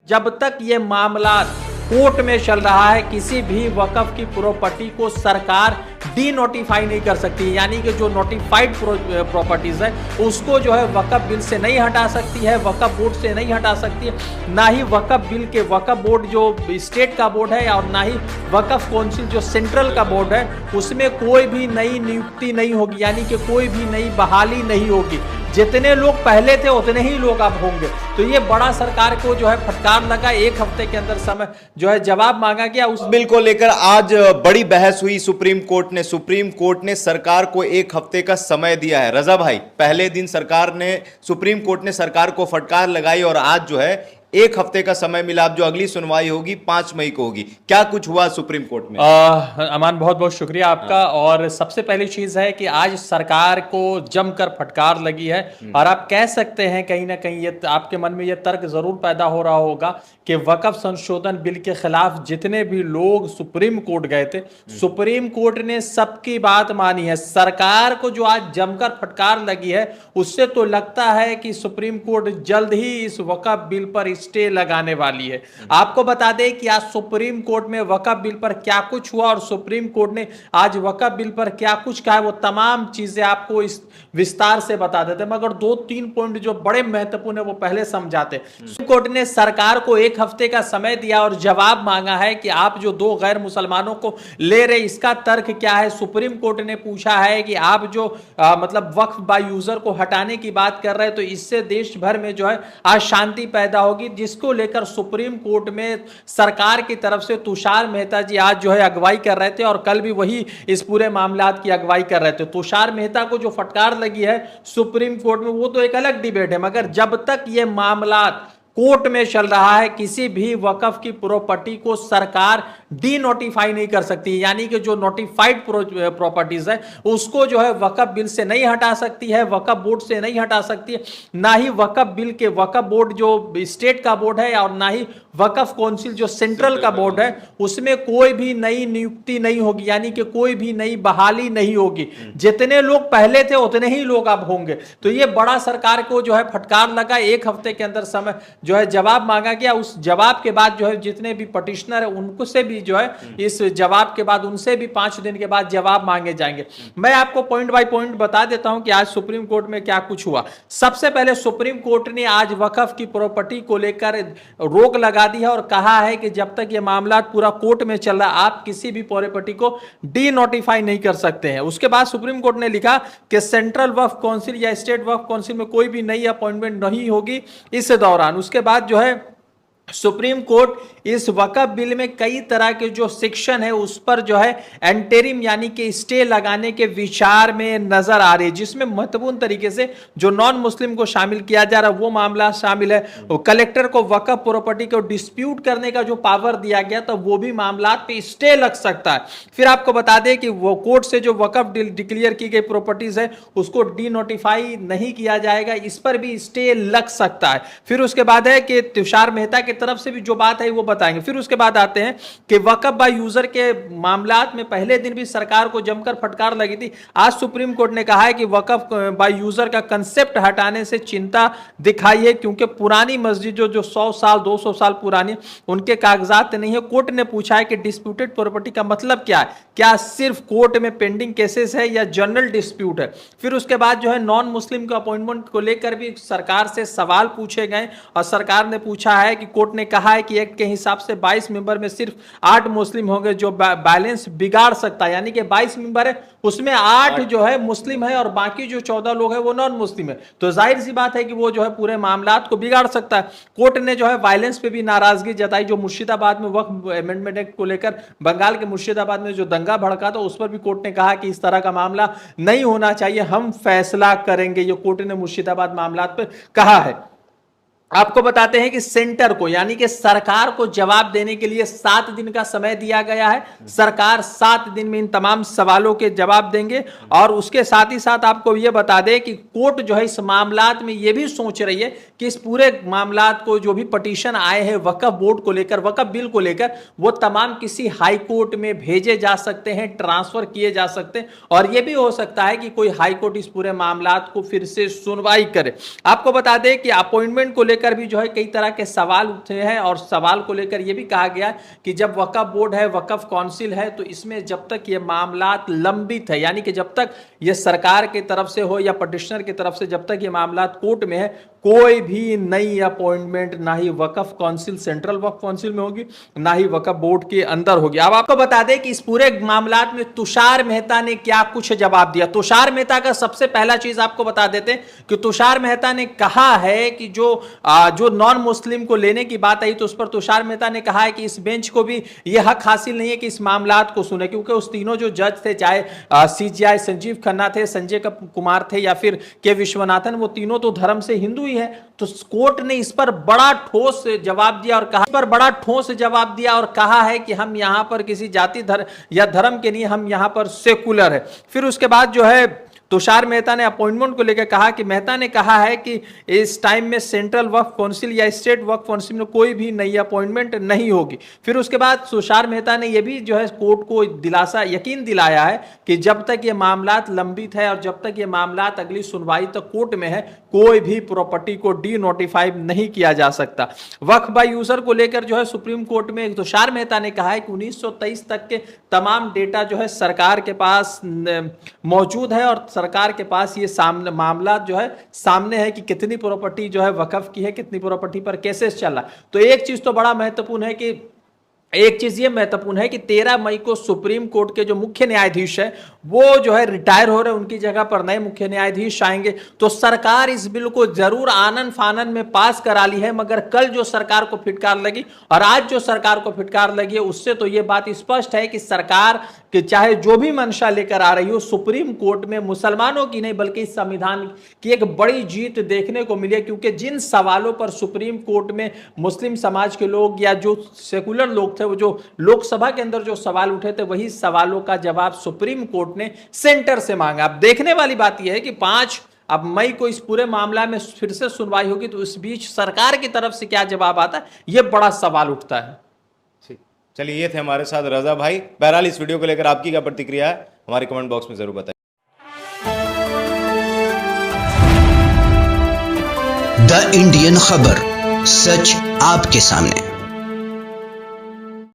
जब तक ये मामला कोर्ट में चल रहा है किसी भी वक्फ की प्रॉपर्टी को सरकार डी नोटिफाई नहीं कर सकती, यानी कि जो नोटिफाइड प्रॉपर्टीज है उसको जो है वक्फ बिल से नहीं हटा सकती है, वक्फ बोर्ड से नहीं हटा सकती है, ना ही वक्फ बिल के वक्फ बोर्ड जो स्टेट का बोर्ड है और ना ही वक्फ काउंसिल जो सेंट्रल का बोर्ड है उसमें कोई भी नई नियुक्ति नहीं होगी, यानी कि कोई भी नई बहाली नहीं होगी। जितने लोग पहले थे उतने ही लोग अब होंगे। तो ये बड़ा सरकार को जो है फटकार लगा, एक हफ्ते के अंदर समय जो है जवाब मांगा गया। उस बिल को लेकर आज बड़ी बहस हुई सुप्रीम कोर्ट ने सरकार को एक हफ्ते का समय दिया है। रजा भाई, पहले दिन सुप्रीम कोर्ट ने सरकार को फटकार लगाई और आज जो है एक हफ्ते का समय मिला। अब जो अगली सुनवाई होगी 5 मई को होगी। क्या कुछ हुआ सुप्रीम कोर्ट में? अमान, बहुत बहुत शुक्रिया आपका। और सबसे पहली चीज है कि आज सरकार को जमकर फटकार लगी है और आप कह सकते हैं कहीं ना कहीं ये आपके मन में ये तर्क जरूर पैदा हो रहा होगा कि वक्फ संशोधन बिल के खिलाफ जितने भी लोग सुप्रीम कोर्ट गए थे, सुप्रीम कोर्ट ने सबकी बात मानी है। सरकार को जो आज जमकर फटकार लगी है उससे तो लगता है कि सुप्रीम कोर्ट जल्द ही इस वक्फ बिल पर स्टे लगाने वाली है। आपको बता दें कि आज सुप्रीम कोर्ट में वक्फ बिल पर क्या कुछ हुआ और सुप्रीम कोर्ट ने आज वक्फ बिल पर क्या कुछ कहा है, वो तमाम चीजें आपको इस विस्तार से बता देते हैं, मगर 2-3 पॉइंट जो बड़े महत्वपूर्ण है वो पहले समझाते। सुप्रीम कोर्ट ने सरकार को एक हफ्ते का समय दिया और जवाब मांगा है कि आप जो 2 गैर मुसलमानों को ले रहे, इसका तर्क क्या है। सुप्रीम कोर्ट ने पूछा है कि आप जो मतलब वक्फ बाय यूजर को हटाने की बात कर रहे हैं तो इससे देश भर में जो है अशांति पैदा होगी, जिसको लेकर सुप्रीम कोर्ट में सरकार की तरफ से तुषार मेहता जी आज जो है अगुवाई कर रहे थे और कल भी वही इस पूरे मामलात की अगुवाई कर रहे थे। तुषार मेहता को जो फटकार लगी है सुप्रीम कोर्ट में वो तो एक अलग डिबेट है, मगर जब तक ये मामला कोर्ट में चल रहा है किसी भी वक्फ की प्रॉपर्टी को सरकार डी नोटिफाई नहीं कर सकती, यानी कि जो नोटिफाइड प्रॉपर्टीज है उसको जो है वक्फ बिल से नहीं हटा सकती है, वक्फ बोर्ड से नहीं हटा सकती है, ना ही वक्फ बिल के वक्फ बोर्ड जो स्टेट का बोर्ड है और ना ही वक्फ काउंसिल जो सेंट्रल का बोर्ड है उसमें कोई भी नई नियुक्ति नहीं होगी, यानी कि कोई भी नई बहाली नहीं होगी। जितने लोग पहले थे उतने ही लोग अब होंगे। तो ये बड़ा सरकार को जो है फटकार लगा, एक हफ्ते के अंदर समय जो है जवाब मांगा गया। उस जवाब के बाद जो है जितने भी पटिशनर है उनको से भी जो है इस जवाब के बाद उनसे भी 5 दिन के बाद जवाब मांगे जाएंगे। मैं आपको पॉइंट बाय पॉइंट बता देता हूं कि आज सुप्रीम कोर्ट में क्या कुछ हुआ। सबसे पहले सुप्रीम कोर्ट ने आज वक्फ की प्रॉपर्टी को लेकर रोक लगा दी है और कहा है कि जब तक ये मामला पूरा कोर्ट में चल रहा आप किसी भी प्रॉपर्टी को डी नोटिफाई नहीं कर सकते हैं। उसके बाद सुप्रीम कोर्ट ने लिखा कि सेंट्रल वक्फ काउंसिल या स्टेट वक्फ काउंसिल में कोई भी नई अपॉइंटमेंट नहीं होगी इस दौरान। उसके बाद जो है सुप्रीम कोर्ट इस वक्फ बिल में कई तरह के जो सेक्शन है उस पर जो है एंटेरिम यानी कि स्टे लगाने के विचार में नजर आ रही है, जिसमें महत्वपूर्ण तरीके से जो नॉन मुस्लिम को शामिल किया जा रहा है वो मामला शामिल है। कलेक्टर को वक्फ प्रॉपर्टी को डिस्प्यूट करने का जो पावर दिया गया तो वो भी मामला पे स्टे लग सकता है। फिर आपको बता दें कि वो कोर्ट से जो वक्फ डिक्लेयर की गई प्रॉपर्टीज है उसको डी नोटिफाई नहीं किया जाएगा, इस पर भी स्टे लग सकता है। फिर उसके बाद है कि तुषार मेहता के तरफ से भी जो बात है वो बताएंगे। फिर उसके बाद आते हैं कि वक्फ बाय यूजर के मामलात में पहले दिन भी सरकार को जमकर फटकार लगी थी। आज सुप्रीम कोर्ट ने कहा है कि वक्फ बाय यूजर का कंसेप्ट हटाने से चिंता दिखाई है, क्योंकि पुरानी मस्जिद जो 100 साल 200 साल पुरानी उनके कागजात नहीं है। कोर्ट ने पूछा है कि डिस्प्यूटेड प्रॉपर्टी का मतलब क्या है, क्या सिर्फ कोर्ट में पेंडिंग केसेस है या जनरल डिस्प्यूट है। फिर उसके बाद जो है नॉन मुस्लिम के अपॉइंटमेंट को लेकर भी सरकार से सवाल पूछे गए और सरकार ने पूछा है कि कोर्ट ने कहा है कि एक्ट के हिसाब से 22 मेंबर में सिर्फ 8 मुस्लिम होंगे, जो बैलेंस बिगाड़ सकता है, यानी कि 22 मेंबर है उसमें 8 जो है मुस्लिम है और बाकी जो 14 लोग हैं वो नॉन मुस्लिम है। तो जाहिर सी बात है कि वो जो है पूरे मामलात को बिगाड़ सकता है। कोर्ट ने जो है वायलेंस पे भी नाराजगी जताई, जो मुर्शिदाबाद में वक्फ अमेंडमेंट एक्ट को लेकर बंगाल के मुर्शिदाबाद में जो दंगा भड़का था उस पर भी कोर्ट ने कहा कि इस तरह का मामला नहीं होना चाहिए, हम फैसला करेंगे। ये कोर्ट ने मुर्शिदाबाद मामलात पर कहा है। आपको बताते हैं कि सेंटर को यानी कि सरकार को जवाब देने के लिए 7 दिन का समय दिया गया है। सरकार 7 दिन में इन तमाम सवालों के जवाब देंगे और उसके साथ ही साथ आपको यह बता दें कि कोर्ट जो है इस मामलात में यह भी सोच रही है कि इस पूरे मामलात को जो भी पटिशन आए हैं वक्फ बोर्ड को लेकर, वक्फ बिल को लेकर, वो तमाम किसी हाई कोर्ट में भेजे जा सकते हैं, ट्रांसफर किए जा सकते हैं और यह भी हो सकता है कि कोई हाई कोर्ट इस पूरे मामलात को फिर से सुनवाई करे। आपको बता दें कि अपॉइंटमेंट को लेकर लेकर भी जो है कई तरह के सवाल उठे हैं, और सवाल को लेकर यह भी कहा गया कि जब वक्फ बोर्ड है, वक्फ काउंसिल है, तो इसमें जब तक ये मामलात लंबित है, यानी कि जब तक ये सरकार की तरफ से हो या पटिशनर की तरफ से, जब तक ये मामलात कोर्ट में है, कोई भी नई अपॉइंटमेंट ना ही वक्फ काउंसिल, सेंट्रल वक्फ काउंसिल में होगी, ना ही वक्फ बोर्ड के अंदर होगी। अब आपको बता दें कि इस पूरे मामलात में तुषार मेहता ने क्या कुछ जवाब दिया। तुषार मेहता का सबसे पहला चीज आपको बता देते हैं कि तुषार मेहता ने कहा है कि जो नॉन मुस्लिम को लेने की बात आई, तो उस पर तुषार मेहता ने कहा है कि इस बेंच को भी यह हक हासिल नहीं है कि इस मामलात को सुने, क्योंकि उस तीनों जो जज थे, चाहे सीजीआई संजीव खन्ना थे, संजय कुमार थे या फिर के विश्वनाथन, वो तीनों तो धर्म से हिंदू ही है। तो कोर्ट ने इस पर बड़ा ठोस जवाब दिया और कहा है कि हम यहां पर किसी जाति या धर्म के नहीं, हम यहां पर सेकुलर है। फिर उसके बाद जो है तुषार मेहता ने अपॉइंटमेंट को लेकर कहा कि मेहता ने कहा है कि इस टाइम में सेंट्रल वक्फ काउंसिल या स्टेट वक्फ काउंसिल में कोई भी नई अपॉइंटमेंट नहीं होगी। फिर उसके बाद तुषार मेहता ने यह भी जो है कोर्ट को यकीन दिलाया है कि जब तक ये मामलात लंबित है और जब तक ये मामलात अगली सुनवाई तक कोर्ट में है, कोई भी प्रॉपर्टी को डी नोटिफाई नहीं किया जा सकता। वक्फ बाय यूजर को लेकर जो है सुप्रीम कोर्ट में तुषार मेहता ने कहा है कि 1923 तक के तमाम डेटा जो है सरकार के पास मौजूद है, और सरकार के पास ये मामला जो है सामने है कि कितनी प्रॉपर्टी जो है वक्फ की है, कितनी प्रॉपर्टी पर केसेस चल रहा है। तो एक चीज तो बड़ा महत्वपूर्ण है कि 13 मई को सुप्रीम कोर्ट के जो मुख्य न्यायाधीश है वो जो है रिटायर हो रहे हैं, उनकी जगह पर नए मुख्य न्यायाधीश आएंगे। तो सरकार इस बिल को जरूर आनन फानन में पास करा ली है, मगर कल जो सरकार को फिटकार लगी और आज जो सरकार को फिटकार लगी है, उससे तो ये बात स्पष्ट है कि सरकार कि चाहे जो भी मंशा लेकर आ रही हो, सुप्रीम कोर्ट में मुसलमानों की नहीं बल्कि संविधान की एक बड़ी जीत देखने को मिली है। क्योंकि जिन सवालों पर सुप्रीम कोर्ट में मुस्लिम समाज के लोग या जो सेकुलर लोग थे, वो जो लोकसभा के अंदर जो सवाल उठे थे, वही सवालों का जवाब सुप्रीम कोर्ट ने सेंटर से मांगा। अब देखने वाली बात यह है कि 5 मई को इस पूरे मामला में फिर से सुनवाई होगी, तो इस बीच सरकार की तरफ से क्या जवाब आता है, यह बड़ा सवाल उठता है। चलिए, ये थे हमारे साथ रजा भाई। बहरहाल इस वीडियो को लेकर आपकी क्या प्रतिक्रिया है, हमारे कमेंट बॉक्स में जरूर बताइए। द इंडियन खबर, सच आपके सामने।